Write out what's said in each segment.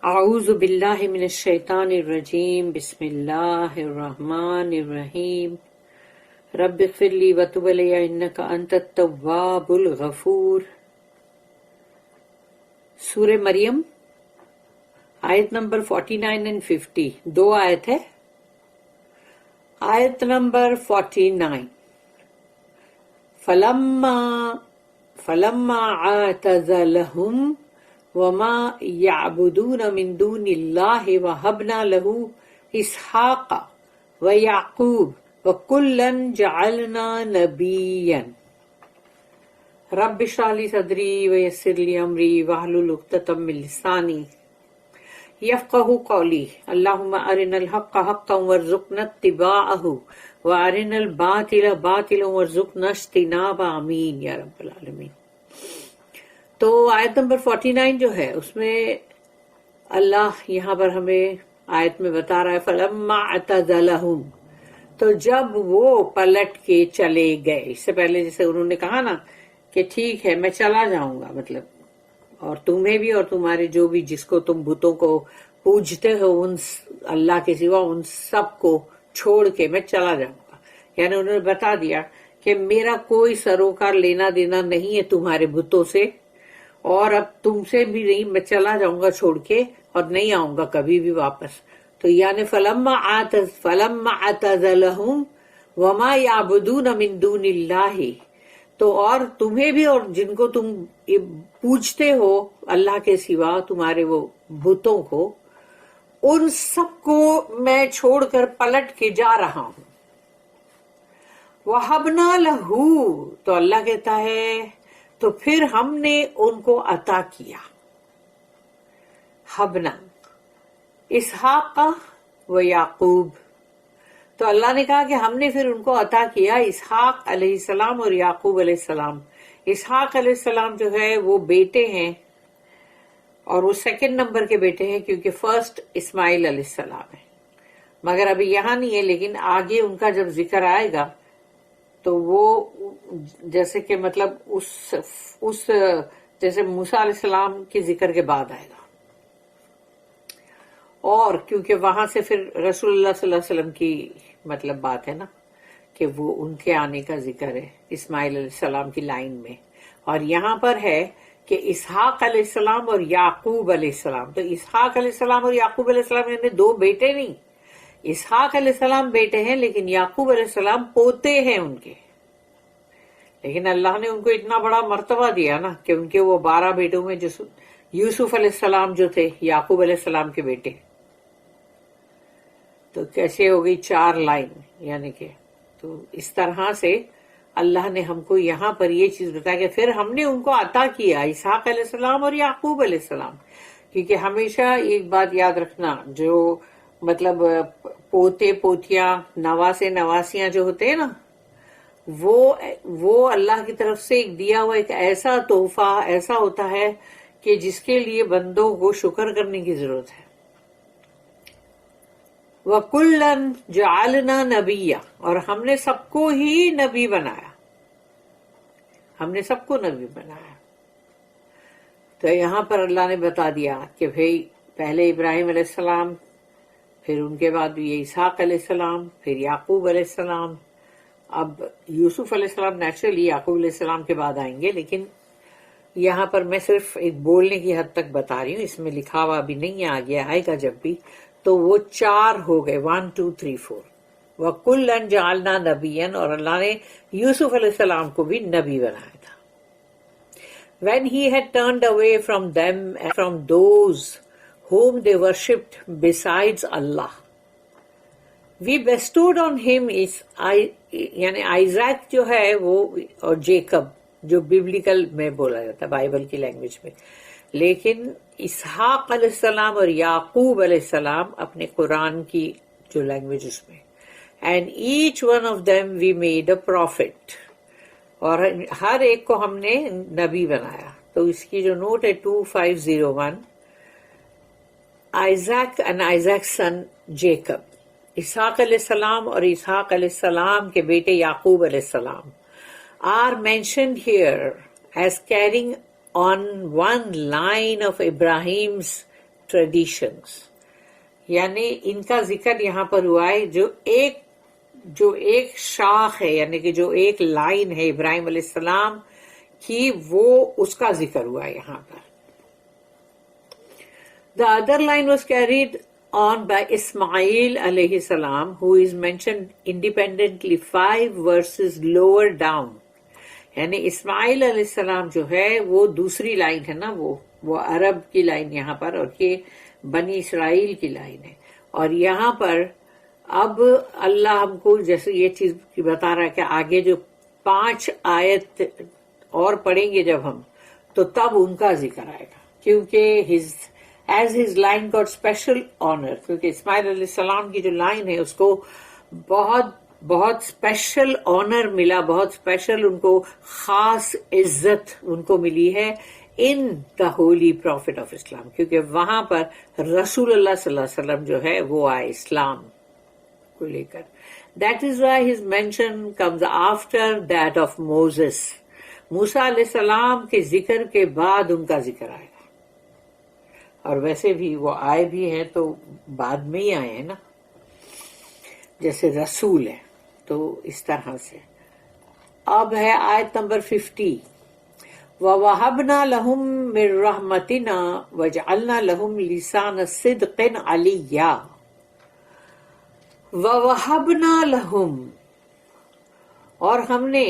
اعوذ باللہ من الشیطان الرجیم بسم اللہ الرحمن الرحیم رب اغفر لی وتب علی انک انت التواب الغفور۔ سورہ مریم آیت نمبر 49 and 50، دو آیت ہے۔ آیت نمبر 49، فلما اعتزلهم وما يعبدون من دون الله وهبنا له اسحاق ويعقوب وكلا جعلنا نبيا رب اشرح لي صدري ويسر لي امري واحلل عقدة من لساني يفقهوا قولي اللهم ارنا الحق حقا وارزقنا اتباعه وارنا الباطل باطلا وارزقنا اجتنابه آمین یا رب العالمین۔ تو آیت نمبر 49 جو ہے اس میں اللہ یہاں پر ہمیں آیت میں بتا رہا ہے فلما اعتزلهم، تو جب وہ پلٹ کے چلے گئے۔ اس سے پہلے جیسے انہوں نے کہا نا کہ ٹھیک ہے میں چلا جاؤں گا، مطلب اور تمہیں بھی اور تمہارے جو بھی جس کو تم بتوں کو پوجتے ہو ان اللہ کے سوا ان سب کو چھوڑ کے میں چلا جاؤں گا۔ یعنی انہوں نے بتا دیا کہ میرا کوئی سروکار لینا دینا نہیں ہے تمہارے بتوں سے، اور اب تم سے بھی نہیں، میں چلا جاؤں گا چھوڑ کے اور نہیں آؤں گا کبھی بھی واپس۔ تو یعنی فلما اعتزلهم وما يعبدون من دون اللہ، تو اور تمہیں بھی اور جن کو تم پوجتے ہو اللہ کے سوا تمہارے وہ بتوں کو، ان سب کو میں چھوڑ کر پلٹ کے جا رہا ہوں۔ وَهَبْنَا لَهُ، تو اللہ کہتا ہے تو پھر ہم نے ان کو عطا کیا، حبنا اسحاق و یعقوب، تو اللہ نے کہا کہ ہم نے پھر ان کو عطا کیا اسحاق علیہ السلام اور یعقوب علیہ السلام۔ اسحاق علیہ السلام جو ہے وہ بیٹے ہیں، اور وہ سیکنڈ نمبر کے بیٹے ہیں کیونکہ فرسٹ اسماعیل علیہ السلام ہے، مگر ابھی یہاں نہیں ہے، لیکن آگے ان کا جب ذکر آئے گا تو وہ جیسے کہ مطلب اس جیسے موسیٰ علیہ السلام کے ذکر کے بعد آئے گا، اور کیونکہ وہاں سے پھر رسول اللہ صلی اللہ علیہ وسلم کی مطلب بات ہے نا کہ وہ ان کے آنے کا ذکر ہے اسماعیل علیہ السلام کی لائن میں، اور یہاں پر ہے کہ اسحاق علیہ السلام اور یعقوب علیہ السلام۔ تو اسحاق علیہ السلام اور یعقوب علیہ السلام یعنی دو بیٹے نہیں، اسحاق علیہ السلام بیٹے ہیں لیکن یعقوب علیہ السلام پوتے ہیں ان کے۔ لیکن اللہ نے ان کو اتنا بڑا مرتبہ دیا نا کہ ان کے وہ 12 بیٹوں میں جو یوسف علیہ السلام جو تھے یعقوب علیہ السلام کے بیٹے، تو کیسے ہو گئی 4 لائن، یعنی کہ تو اس طرح سے اللہ نے ہم کو یہاں پر یہ چیز بتایا کہ پھر ہم نے ان کو عطا کیا اسحاق علیہ السلام اور یعقوب علیہ السلام۔ کیونکہ ہمیشہ ایک بات یاد رکھنا، جو مطلب پوتے پوتیاں نواسے نواسیاں جو ہوتے ہیں نا، وہ اللہ کی طرف سے ایک دیا ہوا ایک ایسا تحفہ ایسا ہوتا ہے کہ جس کے لیے بندوں کو شکر کرنے کی ضرورت ہے۔ وَكُلًّا جَعَلْنَا نَبِيًّا، اور ہم نے سب کو ہی نبی بنایا، ہم نے سب کو نبی بنایا۔ تو یہاں پر اللہ نے بتا دیا کہ بھئی پہلے ابراہیم علیہ السلام، پھر ان کے بعد یہ اسحاق علیہ السلام، پھر یعقوب علیہ السلام، اب یوسف علیہ السلام نیچرلی یعقوب علیہ السلام کے بعد آئیں گے، لیکن یہاں پر میں صرف ایک بولنے کی حد تک بتا رہی ہوں، اس میں لکھا ہوا بھی نہیں ہے، آگے آئے گا جب بھی۔ تو وہ 4 ہو گئے، 1 2 3 4۔ وَكُلًّا جَعَلْنَا نَبِيًّا، اور اللہ نے یوسف علیہ السلام کو بھی نبی بنایا تھا۔ When he had turned away from them and from those whom they worshipped besides Allah, we bestowed on him یعنی آئزیک جو ہے وہ، اور جیکب جو بیبلیکل میں بولا جاتا ہے بائبل کی لینگویج میں، لیکن اسحاق علیہ السلام اور یعقوب علیہ السلام اپنے قرآن کی جو لینگویج اس میں، and each one of them we made a prophet، اور ہر ایک کو ہم نے نبی بنایا۔ تو اس کی جو نوٹ ہے 2501، Isaac and Isaac's son Jacob, اسحاق علیہ السلام اور اسحاق علیہ السلام کے بیٹے یعقوب علیہ السلام are mentioned here as carrying on one line of Ibrahim's traditions. यानी इनका जिक्र यहाँ पर हुआ है जो एक शाख है, यानी कि जो एक लाइन है इब्राहिम अलैहिस्सलाम की, वो उसका जिक्र हुआ है यहाँ पर. The other line was carried on by Ismail alayhi salam, who is mentioned independently 5 verses lower down. यानी इस्माइल अलैहिस्सलाम जो है वो दूसरी लाइन है ना, वो अरब की लाइन यहाँ पर, और ये बनी इसराइल की लाइन है. और यहाँ पर अब अल्लाह हमको जैसे ये चीज बता रहा है कि आगे जो 5 आयत और पढ़ेंगे जब हम, तो तब उनका जिक्र आएगा, क्योंकि as his line got special honor, क्योंकि इस्माइल अलैहिस्सलाम की जो लाइन है उसको बहुत बहुत स्पेशल ऑनर मिला, बहुत स्पेशल उनको खास इज्जत उनको मिली है in the holy prophet of Islam, क्योंकि वहां पर रसूल अल्लाह सल्लल्लाहु अलैहि वसल्लम जो है वो आए इस्लाम को लेकर. That is why his mention comes after that of Moses. मूसा अलैहिस्सलाम के जिक्र के बाद उनका जिक्र आएगा, और वैसे भी वो आए भी हैं तो बाद में ही आए हैं ना, जैसे रसूल है, तो इस तरह से. अब है आयत नंबर 50. ववहबना लहुम मिन रहमतिना वजअलना लहुम लिसान सिद्क़िन अलिय्या. ववहबना लहुम, और हमने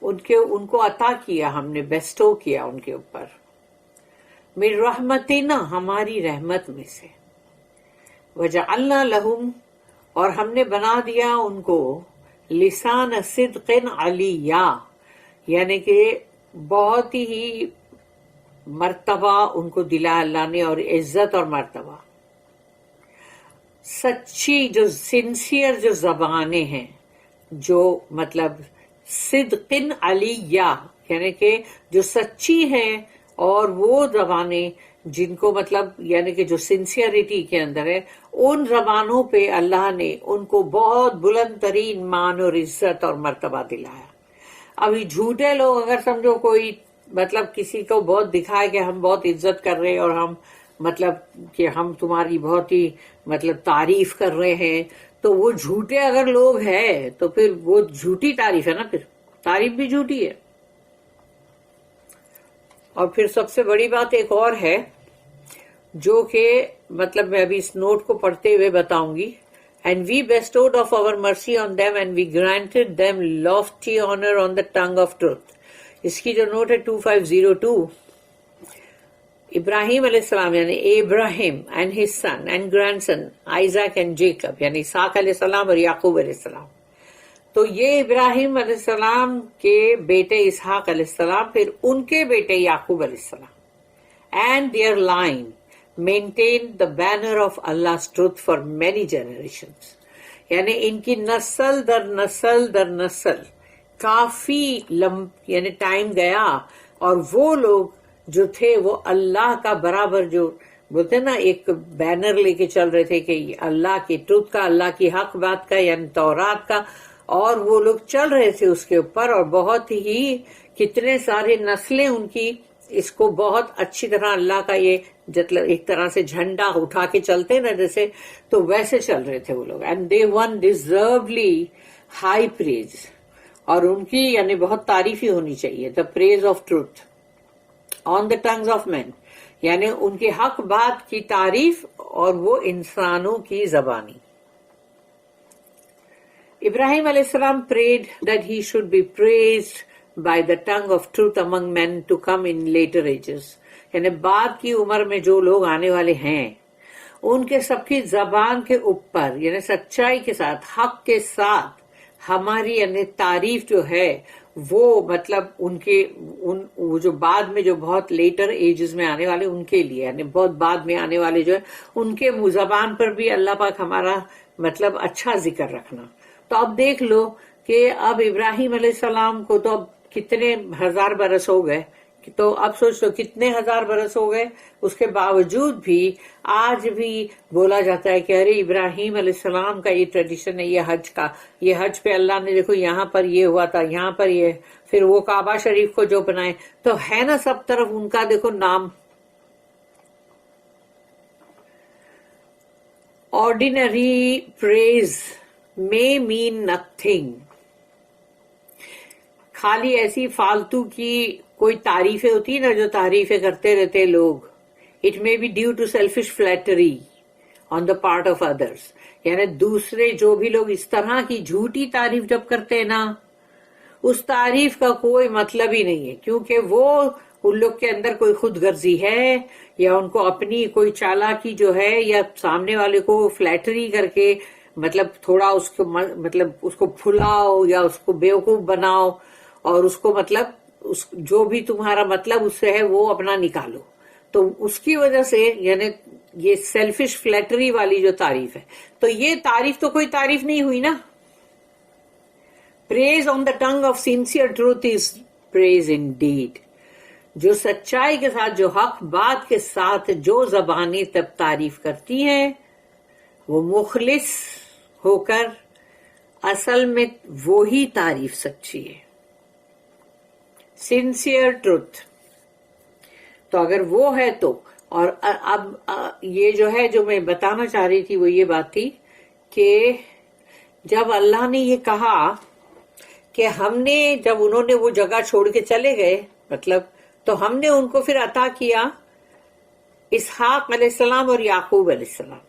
उनको अता किया, हमने बेस्टो किया उनके ऊपर, मिन रहमतिना, हमारी रहमत में से, वजअलना लहुम, और हमने बना दिया उनको लिसान सिद्क़िन अलिय्या, यानी कि बहुत ही मर्तबा उनको दिला अल्लाह ने, और इज्जत और मर्तबा. सच्ची जो सिंसियर जो जबानें हैं, जो मतलब सिद्क़िन अलिय्या, यानी कि जो सच्ची हैं, और वो जबानें जिनको मतलब यानी कि जो सिंसियरिटी के अंदर है, उन जबानों पे अल्लाह ने उनको बहुत बुलंद तरीन मान और इज्जत और मर्तबा दिलाया. अभी झूठे लोग अगर समझो कोई मतलब किसी को बहुत दिखाए कि हम बहुत इज्जत कर रहे हैं और हम मतलब कि हम तुम्हारी बहुत ही मतलब तारीफ कर रहे हैं, तो वो झूठे अगर लोग हैं तो फिर वो झूठी तारीफ है ना, फिर तारीफ भी झूठी है. और फिर सबसे बड़ी बात एक और है जो कि मतलब मैं अभी इस नोट को पढ़ते हुए बताऊंगी. And we bestowed of our mercy on them and we granted them lofty honor on the tongue of truth. इसकी जो नोट है 2502, इब्राहिम अलैहिस्सलाम यानी Ibrahim and his son and grandson Isaac and Jacob, यानी इसाक अलैहिस्सलाम और याकूब अलैहिस्सलाम. तो ये इब्राहिम अलैहिस्सलाम के बेटे इसहाक अलैहिस्सलाम, फिर उनके बेटे याकूब अलैहिस्सलाम, and their line maintained the banner of Allah's truth for many generations. यानी इनकी नस्ल दर नस्ल काफी यानी टाइम गया, और वो लोग जो थे वो अल्लाह का बराबर जो बोलते ना एक बैनर लेके चल रहे थे कि अल्लाह की ट्रुथ का, अल्लाह की हक बात का, यानी तौरात का, और वो लोग चल रहे थे उसके ऊपर. और बहुत ही कितने सारे नस्लें उनकी इसको बहुत अच्छी तरह अल्लाह का ये मतलब एक तरह से झंडा उठा के चलते ना जैसे, तो वैसे चल रहे थे वो लोग. And they won deservedly high praise, और उनकी यानी बहुत तारीफ ही होनी चाहिए. The praise of truth on the tongues of man, यानी उनके हक बात की तारीफ, और वो इंसानों की जबानी. इब्राहिम अलैहिस्सलाम prayed that he should be praised by the tongue of truth among men to come in later ages. यानी बाद की उम्र में जो लोग आने वाले हैं उनके सबकी जबान के ऊपर यानी सच्चाई के साथ, हक के साथ हमारी यानी तारीफ जो है वो मतलब उनके वो जो बाद में जो बहुत लेटर एजेस में आने वाले उनके लिए यानी बहुत बाद में आने वाले जो है उनके जबान पर भी अल्लाह पाक हमारा मतलब अच्छा जिक्र रखना. तो अब देख लो कि अब इब्राहिम अलैहिस्सलाम को तो अब कितने हजार बरस हो गए, तो अब सोच लो कितने हजार बरस हो गए, उसके बावजूद भी आज भी बोला जाता है कि अरे इब्राहिम अलैहिस्सलाम का ये ट्रेडिशन है, ये हज का, ये हज पे अल्लाह ने देखो यहाँ पर ये हुआ था, यहाँ पर ये, फिर वो काबा शरीफ को जो बनाए, तो है ना सब तरफ उनका देखो नाम. ordinary praise may mean nothing. खाली ऐसी फालतू की कोई तारीफें होती है ना, जो तारीफें करते रहते लोग, it may be due to selfish flattery on the part of others. यानी दूसरे जो भी लोग इस तरह की झूठी तारीफ जब करते हैं ना, उस तारीफ का कोई मतलब ही नहीं है, क्योंकि वो उन लोग के अंदर कोई खुद गर्जी है, या उनको अपनी कोई चालाकी जो है, या सामने वाले को फ्लैटरी करके मतलब थोड़ा उसको मतलब उसको फुलाओ या उसको बेवकूफ बनाओ, और उसको मतलब उस जो भी तुम्हारा मतलब उससे है वो अपना निकालो. तो उसकी वजह से यानी ये सेल्फिश फ्लैटरी वाली जो तारीफ है, तो ये तारीफ तो कोई तारीफ नहीं हुई ना. Praise on the tongue of sincere truth is praise Indeed. जो सच्चाई के साथ, जो हक बात के साथ जो जबानी तब तारीफ करती है, वो मुखलिस होकर असल में वो ही तारीफ सच्ची है. Sincere truth. तो अगर वो है तो, और अब ये जो है जो मैं बताना चाह रही थी वो ये बात थी कि जब अल्लाह ने ये कहा कि हमने, जब उन्होंने वो जगह छोड़ के चले गए, मतलब तो हमने उनको फिर अता किया इसहाक अलैहिस्सलाम और याकूब अलैहिस्सलाम.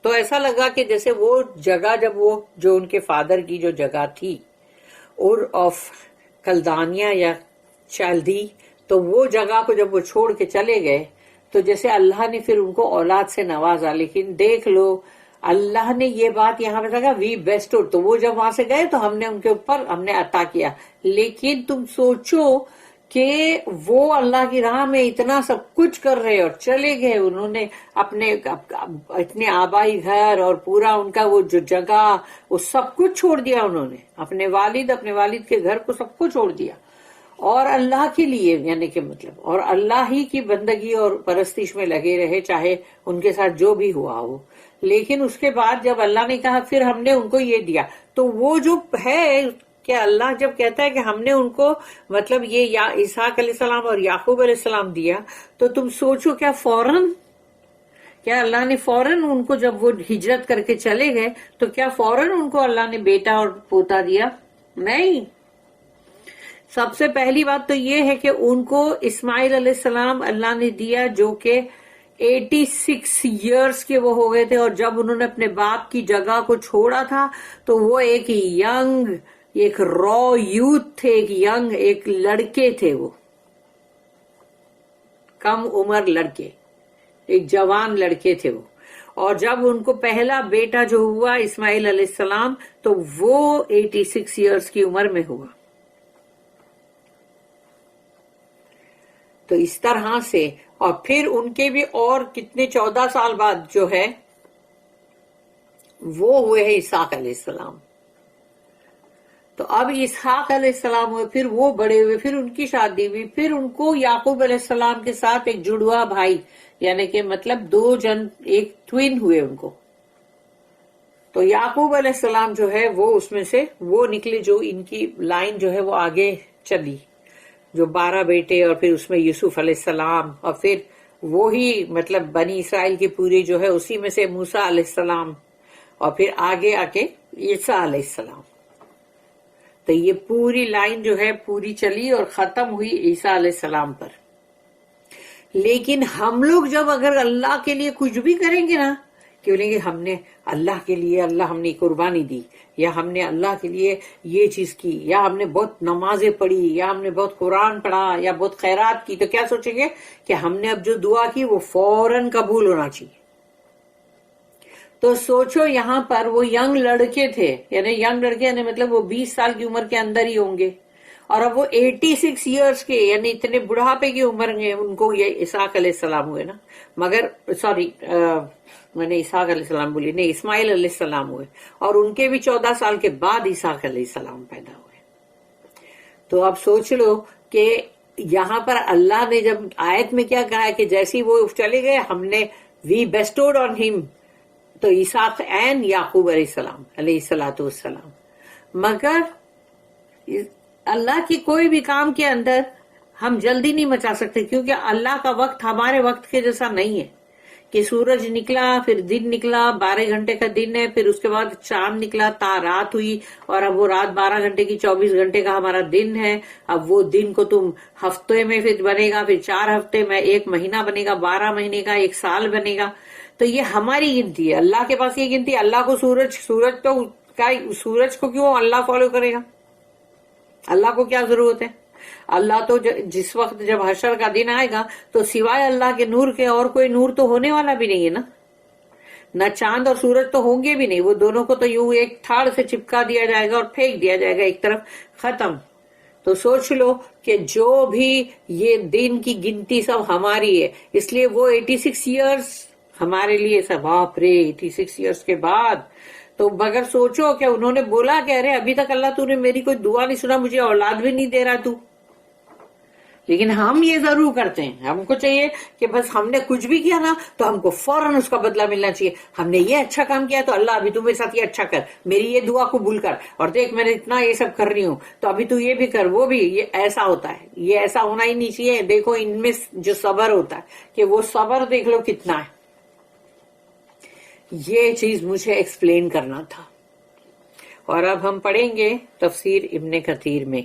तो ऐसा लगा कि जैसे वो जगह, जब वो जो उनके फादर की जो जगह थी उर ऑफ कलदानिया या चाल्दी, तो वो जगह को जब वो छोड़ के चले गए, तो जैसे अल्लाह ने फिर उनको औलाद से नवाजा. लेकिन देख लो, अल्लाह ने ये बात यहाँ पे कहा वी बेस्टोड, तो वो जब वहां से गए तो हमने उनके ऊपर हमने अता किया. लेकिन तुम सोचो कि वो अल्लाह की राह में इतना सब कुछ कर रहे और चले गए, उन्होंने अपने इतने आबाई घर और पूरा उनका वो जो जगह, वो सब कुछ छोड़ दिया उन्होंने, अपने वालिद के घर को सबको छोड़ दिया, और अल्लाह के लिए, यानी कि मतलब, और अल्लाह ही की बंदगी और परस्तिश में लगे रहे, चाहे उनके साथ जो भी हुआ हो. लेकिन उसके बाद जब अल्लाह ने कहा फिर हमने उनको ये दिया, तो वो जो है कि अल्लाह जब कहता है कि हमने उनको मतलब ये या इसहाक अलैहिस्सलाम और याकूब अलैहिस्सलाम दिया, तो तुम सोचो क्या अल्लाह ने फौरन उनको, जब वो हिजरत करके चले गए, तो क्या फौरन उनको अल्लाह ने बेटा और पोता दिया? नहीं. सबसे पहली बात तो ये है कि उनको इस्माइल अलैहिस्सलाम अल्लाह ने दिया, जो कि 86 इयर्स के वो हो गए थे, और जब उन्होंने अपने बाप की जगह को छोड़ा था तो वो एक यंग, एक रॉ यूथ थे, एक लड़के थे, वो कम उम्र लड़के, एक जवान लड़के थे वो. और जब उनको पहला बेटा जो हुआ इस्माइल अलैहिस्सलाम, तो वो 86 इयर्स की उम्र में हुआ. तो इस तरह से, और फिर उनके भी और कितने 14 साल बाद जो है वो हुए हैं इसहाक अलैहिस्सलाम. तो अब इसहाक अलैहिस्सलाम हुए, फिर वो बड़े हुए, फिर उनकी शादी हुई, फिर उनको याकूब अलैहिस्सलाम के साथ एक जुड़वा भाई, यानी कि मतलब एक ट्विन हुए उनको. तो याकूब अलैहिस्सलाम जो है वो उसमें से वो निकले, जो इनकी लाइन जो है वो आगे चली, जो 12 बेटे, और फिर उसमें यूसुफ अलैहिस्सलाम, और फिर वो ही मतलब बनी इसराइल की पूरी जो है उसी में से मूसा अलैहिस्सलाम, और फिर आगे आके ईसा अलैहिस्सलाम. तो ये पूरी लाइन जो है पूरी चली और खत्म हुई ईसा अलैहिस्सलाम पर. लेकिन हम लोग जब अगर अल्लाह के लिए कुछ भी करेंगे ना, कि बोलेंगे हमने अल्लाह के लिए, अल्लाह हमने कुर्बानी दी, या हमने अल्लाह के लिए ये चीज की, या हमने बहुत नमाजें पढ़ी, या हमने बहुत कुरान पढ़ा, या बहुत खैरात की, तो क्या सोचेंगे कि हमने अब जो दुआ की वो फौरन कबूल होना चाहिए. तो सोचो यहाँ पर वो यंग लड़के थे, यानी मतलब वो 20 साल की उम्र के अंदर ही होंगे, और अब वो 86 इयर्स के, यानी इतने बुढ़ापे की उम्र में उनको ये इसहाक अलैहिस्सलाम हुए ना, मगर सॉरी मैंने इसहाक अलैहिस्सलाम बोली, नहीं, इस्माइल अलैहिस्सलाम हुए, और उनके भी 14 साल के बाद इसहाक अलैहिस्सलाम पैदा हुए. तो अब सोच लो कि यहाँ पर अल्लाह ने जब आयत में क्या कहा है कि जैसे वो चले गए, हमने वी बेस्टोड ऑन हिम, तो इसहाक एंड याकूब अलैहिस्सलातु वस्सलाम. मगर अल्लाह की कोई भी काम के अंदर हम जल्दी नहीं मचा सकते, क्योंकि अल्लाह का वक्त हमारे वक्त के जैसा नहीं है. کہ سورج نکلا، پھر دن نکلا، 12 گھنٹے کا دن ہے، پھر اس کے بعد چاند نکلا، رات ہوئی، اور اب وہ رات 12 گھنٹے کی 24 گھنٹے کا ہمارا دن ہے. اب وہ دن کو تم ہفتے میں پھر بنے گا، پھر 4 ہفتے میں 1 مہینہ بنے گا، 12 مہینے کا 1 سال بنے گا. تو یہ ہماری گنتی ہے. اللہ کے پاس یہ گنتی ہے. اللہ کو سورج کو کیوں اللہ فالو کرے گا؟ اللہ کو کیا ضرورت ہے؟ اللہ تو جس وقت جب حشر کا دن آئے گا تو سوائے اللہ کے نور کے اور کوئی نور تو ہونے والا بھی نہیں ہے نا. نہ چاند اور سورج تو ہوں گے بھی نہیں. وہ دونوں کو تو یوں ایک تھاڑ سے چپکا دیا جائے گا اور پھینک دیا جائے گا ایک طرف، ختم. تو سوچ لو کہ جو بھی یہ دن کی گنتی سب ہماری ہے. اس لیے وہ 86 ایئرز ہمارے لیے سب. باپ رے، 86 ایئرز کے بعد تو مگر سوچو کہ انہوں نے بولا کہ ارے ابھی تک اللہ تو نے میری کوئی دعا نہیں سنا، مجھے اولاد بھی نہیں دے رہا تو. لیکن ہم یہ ضرور کرتے ہیں. ہم کو چاہیے کہ بس ہم نے کچھ بھی کیا نا تو ہم کو فوراً اس کا بدلہ ملنا چاہیے. ہم نے یہ اچھا کام کیا تو اللہ ابھی تو میرے ساتھ یہ اچھا کر، میری یہ دعا قبول کر، اور دیکھ میں نے اتنا یہ سب کر رہی ہوں تو ابھی تو یہ بھی کر، وہ بھی. یہ ایسا ہوتا ہے. یہ ایسا ہونا ہی نہیں چاہیے. دیکھو ان میں جو صبر ہوتا ہے کہ وہ صبر دیکھ لو کتنا ہے. یہ چیز مجھے ایکسپلین کرنا تھا. اور اب ہم پڑھیں گے تفسیر ابن کثیر میں.